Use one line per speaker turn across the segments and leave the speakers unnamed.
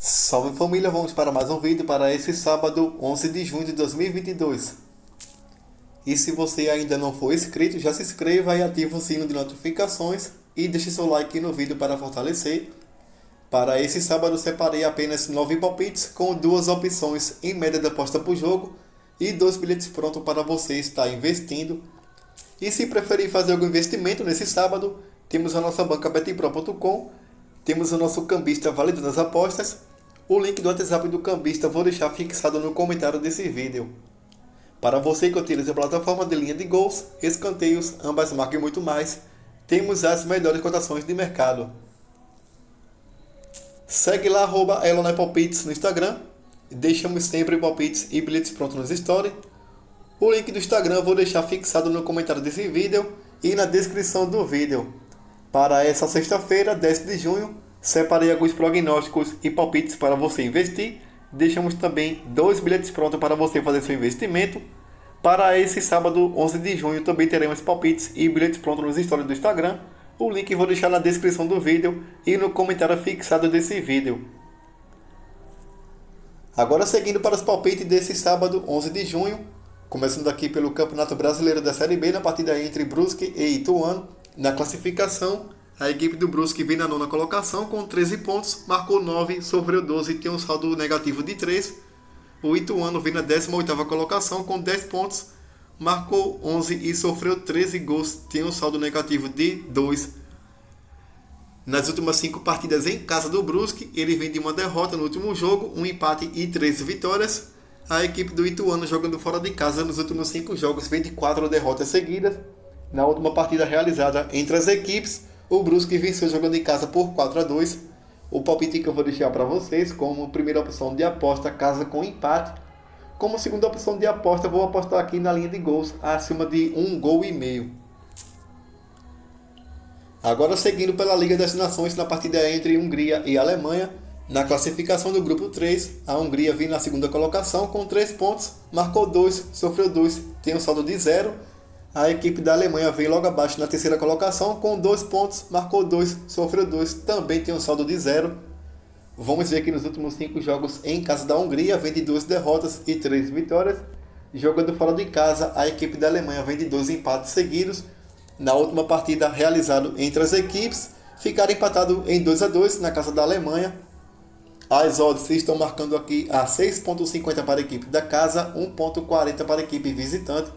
Salve família, vamos para mais um vídeo para esse sábado, 11 de junho de 2022. E se você ainda não for inscrito, já se inscreva e ative o sino de notificações e deixe seu like no vídeo para fortalecer. Para esse sábado separei apenas 9 palpites com duas opções em média de aposta por jogo e 2 bilhetes prontos para você estar investindo. E se preferir fazer algum investimento nesse sábado, temos a nossa banca betpro.com, temos o nosso cambista válido nas apostas. O link do WhatsApp do cambista vou deixar fixado no comentário desse vídeo. Para você que utiliza a plataforma de linha de gols, escanteios, ambas marcas e muito mais, temos as melhores cotações de mercado. Segue lá, @elonepalpites no Instagram. Deixamos sempre palpites e bilhetes prontos nos stories. O link do Instagram eu vou deixar fixado no comentário desse vídeo e na descrição do vídeo. Para essa sexta-feira, 10 de junho, separei alguns prognósticos e palpites para você investir. Deixamos também 2 bilhetes prontos para você fazer seu investimento. Para esse sábado, 11 de junho, também teremos palpites e bilhetes prontos nos stories do Instagram. O link eu vou deixar na descrição do vídeo e no comentário fixado desse vídeo. Agora seguindo para os palpites desse sábado, 11 de junho, começando aqui pelo Campeonato Brasileiro da Série B, na partida entre Brusque e Ituano. Na classificação, a equipe do Brusque vem na nona colocação com 13 pontos, marcou 9, sofreu 12 e tem um saldo negativo de 3. O Ituano vem na 18ª colocação com 10 pontos, marcou 11 e sofreu 13 gols, tem um saldo negativo de 2. Nas últimas 5 partidas em casa do Brusque, ele vem de uma derrota no último jogo, um empate e 3 vitórias. A equipe do Ituano, jogando fora de casa nos últimos 5 jogos, vem de 4 derrotas seguidas. Na última partida realizada entre as equipes, o Brusque venceu jogando em casa por 4-2. O palpite que eu vou deixar para vocês como primeira opção de aposta, casa com empate. Como segunda opção de aposta, vou apostar aqui na linha de gols acima de 1,5 gols. Agora seguindo pela Liga das Nações na partida entre Hungria e Alemanha. Na classificação do grupo 3, a Hungria vem na segunda colocação com 3 pontos, marcou 2, sofreu 2, tem um saldo de 0. A equipe da Alemanha vem logo abaixo na terceira colocação com 2 pontos, marcou 2, sofreu 2, também tem um saldo de 0. Vamos ver que nos últimos 5 jogos em casa da Hungria vem de 2 derrotas e 3 vitórias. Jogando fora de casa, a equipe da Alemanha vem de 2 empates seguidos. Na última partida realizada entre as equipes, ficaram empatados em 2-2 na casa da Alemanha. As odds estão marcando aqui a 6,50 para a equipe da casa, 1,40 para a equipe visitante.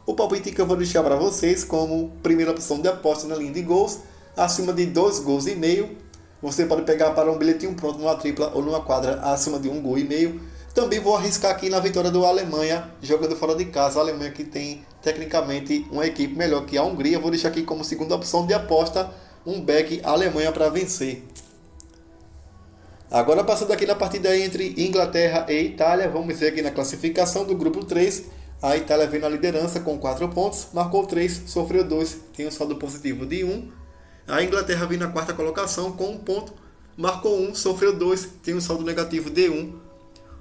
O palpite que eu vou deixar para vocês como primeira opção de aposta na linha de gols, acima de 2,5 gols. Você pode pegar para um bilhetinho pronto numa tripla ou numa quadra acima de 1,5 gol. Também vou arriscar aqui na vitória da Alemanha, jogando fora de casa. A Alemanha que tem tecnicamente uma equipe melhor que a Hungria. Vou deixar aqui como segunda opção de aposta um back Alemanha para vencer. Agora passando aqui na partida entre Inglaterra e Itália, vamos ver aqui na classificação do grupo 3. A Itália vem na liderança com 4 pontos, marcou 3, sofreu 2, tem um saldo positivo de 1. A Inglaterra vem na quarta colocação com 1 ponto, marcou 1, sofreu 2, tem um saldo negativo de 1.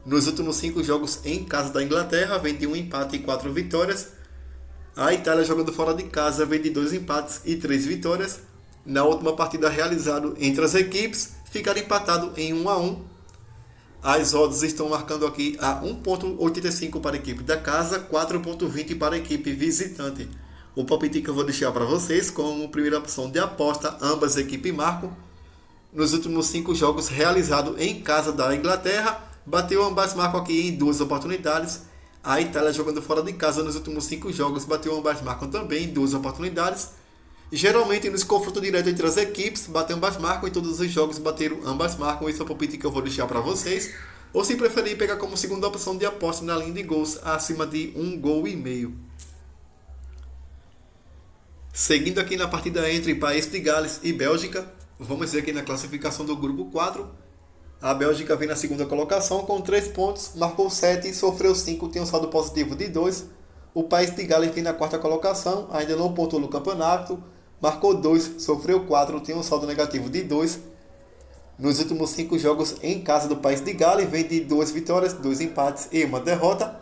Nos últimos 5 jogos em casa da Inglaterra, vem de 1 empate e 4 vitórias. A Itália, jogando fora de casa, vem de 2 empates e 3 vitórias. Na última partida realizada entre as equipes, ficaram empatados em 1-1. As odds estão marcando aqui a 1,85 para a equipe da casa, 4,20 para a equipe visitante. O palpite que eu vou deixar para vocês como primeira opção de aposta, ambas equipes marcam. Nos últimos 5 jogos realizados em casa da Inglaterra, bateu ambas marcam aqui em 2 oportunidades. A Itália, jogando fora de casa nos últimos 5 jogos, bateu ambas marcam também em 2 oportunidades. Geralmente nos confrontos diretos entre as equipes, bateu ambas marcam, em todos os jogos bateram ambas marcam. Esse é o palpite que eu vou deixar para vocês. Ou se preferir, pegar como segunda opção de aposta na linha de gols acima de 1,5 gols. Seguindo aqui na partida entre País de Gales e Bélgica, vamos ver aqui na classificação do grupo 4. A Bélgica vem na segunda colocação com 3 pontos, marcou 7, sofreu 5, tem um saldo positivo de 2. O País de Gales vem na quarta colocação, ainda não pontuou no campeonato, marcou 2, sofreu 4, tem um saldo negativo de 2. Nos últimos 5 jogos em casa do País de Gales, vem de 2 vitórias, 2 empates e 1 derrota.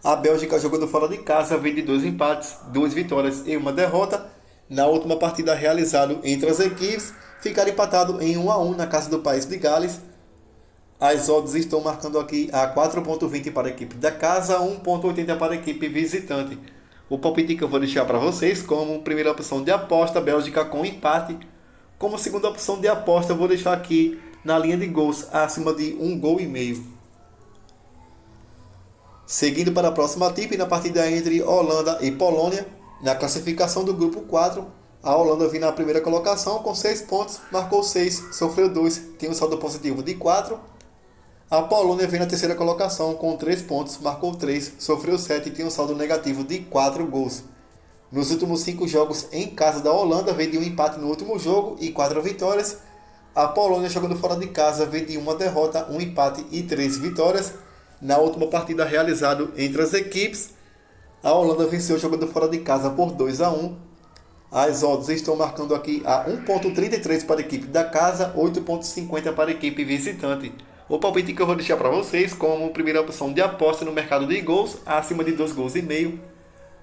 A Bélgica, jogando fora de casa, vem de 2 empates, 2 vitórias e 1 derrota. Na última partida realizada entre as equipes, ficaram empatados em 1-1 na casa do País de Gales. As odds estão marcando aqui a 4,20 para a equipe da casa, 1,80 para a equipe visitante. O palpite que eu vou deixar para vocês como primeira opção de aposta, Bélgica com empate. Como segunda opção de aposta, eu vou deixar aqui na linha de gols acima de 1,5 gols. Seguindo para a próxima tip, na partida entre Holanda e Polônia, na classificação do grupo 4, a Holanda vem na primeira colocação com 6 pontos, marcou 6, sofreu 2, tem um saldo positivo de 4. A Polônia vem na terceira colocação com 3 pontos, marcou 3, sofreu 7 e tem um saldo negativo de 4 gols. Nos últimos 5 jogos em casa da Holanda, vem de um empate no último jogo e 4 vitórias. A Polônia, jogando fora de casa, vem de uma derrota, um empate e 3 vitórias. Na última partida realizada entre as equipes, a Holanda venceu jogando fora de casa por 2-1. As odds estão marcando aqui a 1,33 para a equipe da casa, 8,50 para a equipe visitante. O palpite que eu vou deixar para vocês como primeira opção de aposta no mercado de gols, acima de 2,5 gols.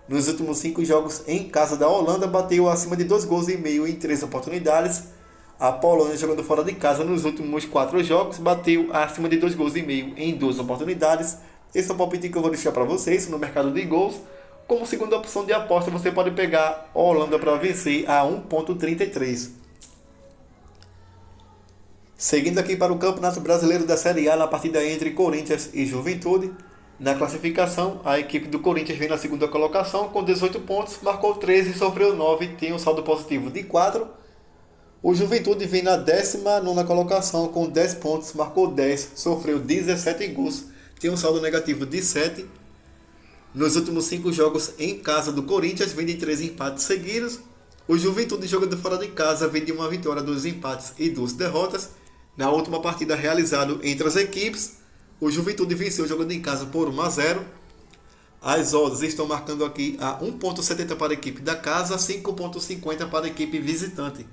Nos últimos 5 jogos em casa da Holanda, bateu acima de 2,5 gols em 3 oportunidades. A Polônia, jogando fora de casa nos últimos 4 jogos, bateu acima de 2,5 gols em 2 oportunidades. Esse é o palpite que eu vou deixar para vocês no mercado de gols. Como segunda opção de aposta, você pode pegar a Holanda para vencer a 1,33. Seguindo aqui para o Campeonato Brasileiro da Série A, na partida entre Corinthians e Juventude. Na classificação, a equipe do Corinthians vem na segunda colocação com 18 pontos, marcou 13, sofreu 9, tem um saldo positivo de 4. O Juventude vem na 19ª colocação com 10 pontos, marcou 10, sofreu 17 gols, tem um saldo negativo de 7. Nos últimos 5 jogos em casa do Corinthians, vem de 3 empates seguidos. O Juventude, jogando fora de casa, vem de uma vitória, 2 empates e 2 derrotas. Na última partida realizada entre as equipes, o Juventude venceu jogando em casa por 1-0. As odds estão marcando aqui a 1,70 para a equipe da casa, 5,50 para a equipe visitante.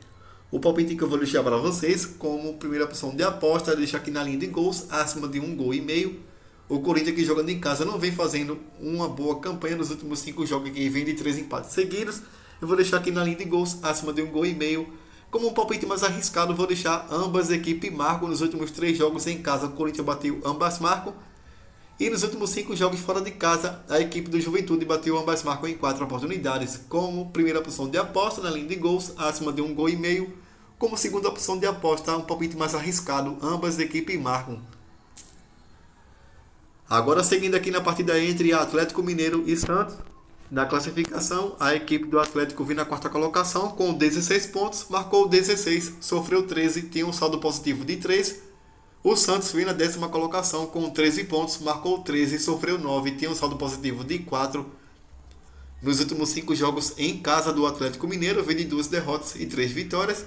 O palpite que eu vou deixar para vocês como primeira opção de aposta, deixar aqui na linha de gols, acima de 1,5 gols. O Corinthians, que jogando em casa, não vem fazendo uma boa campanha nos últimos 5 jogos, que vem de 3 empates seguidos. Eu vou deixar aqui na linha de gols, acima de 1,5 gols. Como um palpite mais arriscado, vou deixar ambas equipes marcam nos últimos 3 jogos em casa. O Corinthians bateu ambas marcam. E nos últimos 5 jogos fora de casa, a equipe do Juventude bateu ambas marcam em 4 oportunidades. Como primeira opção de aposta, na linha de gols, acima de 1,5 gols. Como segunda opção de aposta, um palpite mais arriscado, ambas equipes marcam. Agora, seguindo aqui na partida entre Atlético Mineiro e Santos. Na classificação, a equipe do Atlético vem na 4ª colocação com 16 pontos, marcou 16, sofreu 13, tem um saldo positivo de 3. O Santos vem na 10ª colocação com 13 pontos, marcou 13, sofreu 9, tem um saldo positivo de 4. Nos últimos 5 jogos em casa do Atlético Mineiro, vem de 2 derrotas e 3 vitórias.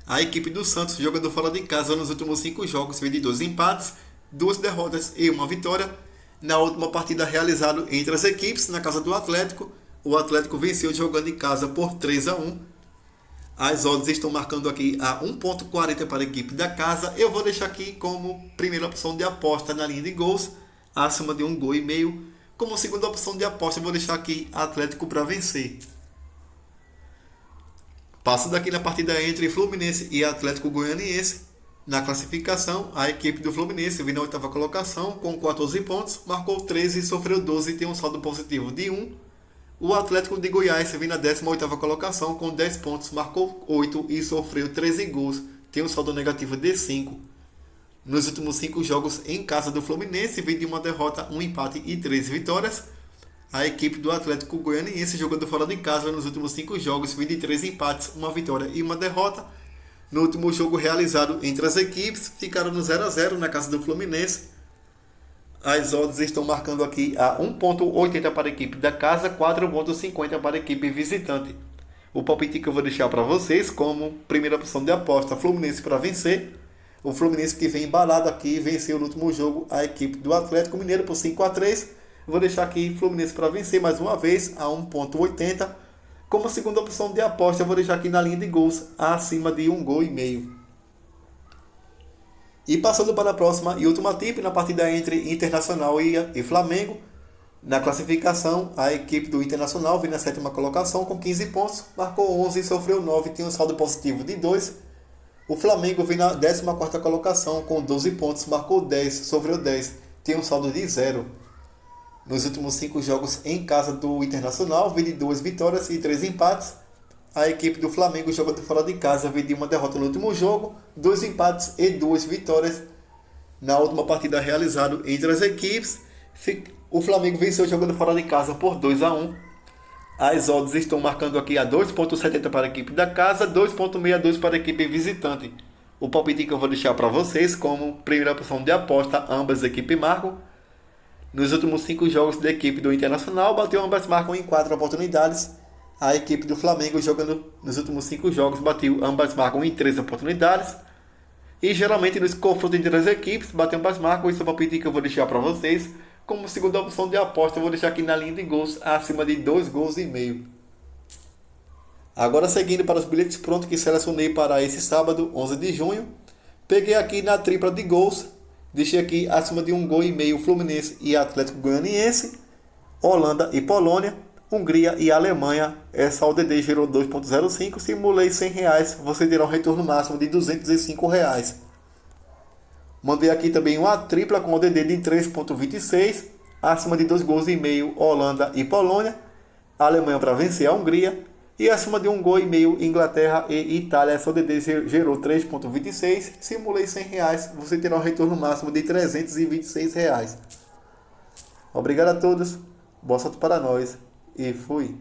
A equipe do Santos, jogando fora de casa nos últimos 5 jogos, vem de 2 empates, 2 derrotas e 1 vitória. Na última partida realizada entre as equipes, na casa do Atlético, o Atlético venceu jogando em casa por 3-1. As odds estão marcando aqui a 1,40 para a equipe da casa. Eu vou deixar aqui como primeira opção de aposta na linha de gols, acima de 1,5 gols. Como segunda opção de aposta, eu vou deixar aqui Atlético para vencer. Passando aqui na partida entre Fluminense e Atlético Goianiense. Na classificação, a equipe do Fluminense vem na 8ª colocação com 14 pontos, marcou 13, sofreu 12 e tem um saldo positivo de 1. O Atlético de Goiás vem na 18ª colocação com 10 pontos, marcou 8 e sofreu 13 gols, tem um saldo negativo de 5. Nos últimos 5 jogos em casa do Fluminense, vem de uma derrota, um empate e 3 vitórias. A equipe do Atlético Goianiense, jogando fora de casa nos últimos 5 jogos, vem de 3 empates, uma vitória e uma derrota. No último jogo realizado entre as equipes, ficaram no 0-0 na casa do Fluminense. As odds estão marcando aqui a 1,80 para a equipe da casa, 4,50 para a equipe visitante. O palpite que eu vou deixar para vocês como primeira opção de aposta, Fluminense para vencer. O Fluminense, que vem embalado aqui, venceu no último jogo a equipe do Atlético Mineiro por 5-3. Vou deixar aqui Fluminense para vencer mais uma vez a 1,80. Como segunda opção de aposta, eu vou deixar aqui na linha de gols, acima de 1,5 gols. E passando para a próxima e última tip, na partida entre Internacional e Flamengo. Na classificação, a equipe do Internacional vem na 7ª colocação com 15 pontos, marcou 11, sofreu 9, tem um saldo positivo de 2. O Flamengo vem na 14ª colocação com 12 pontos, marcou 10, sofreu 10, tem um saldo de 0. Nos últimos 5 jogos em casa do Internacional, vem de 2 vitórias e 3 empates. A equipe do Flamengo jogando fora de casa vem de uma derrota no último jogo, 2 empates e 2 vitórias na última partida realizada entre as equipes. O Flamengo venceu jogando fora de casa por 2-1. As odds estão marcando aqui a 2,70 para a equipe da casa, 2,62 para a equipe visitante. O palpite que eu vou deixar para vocês como primeira opção de aposta, ambas as equipes marcam. Nos últimos 5 jogos da equipe do Internacional, bateu ambas marcam em 4 oportunidades. A equipe do Flamengo jogando nos últimos 5 jogos, bateu ambas marcam em 3 oportunidades. E geralmente nos confrontos entre as equipes, bateu ambas marcam. Esse é o palpite que eu vou deixar para vocês. Como segunda opção de aposta, eu vou deixar aqui na linha de gols, acima de 2 gols e meio. Agora seguindo para os bilhetes prontos que selecionei para esse sábado, 11 de junho. Peguei aqui na tripla de gols, deixei aqui acima de 1 gol e meio Fluminense e Atlético Goianiense, Holanda e Polônia, Hungria e Alemanha. Essa ODD gerou 2,05, simulei R$100, você terá um retorno máximo de R$205. Mandei aqui também uma tripla com ODD de 3,26, acima de 2 gols e meio Holanda e Polônia, Alemanha para vencer a Hungria, e acima de 1 gol e meio Inglaterra e Itália. Essa ODD gerou 3,26, simulei R$100, você terá um retorno máximo de R$326. Obrigado a todos, boa sorte para nós e fui!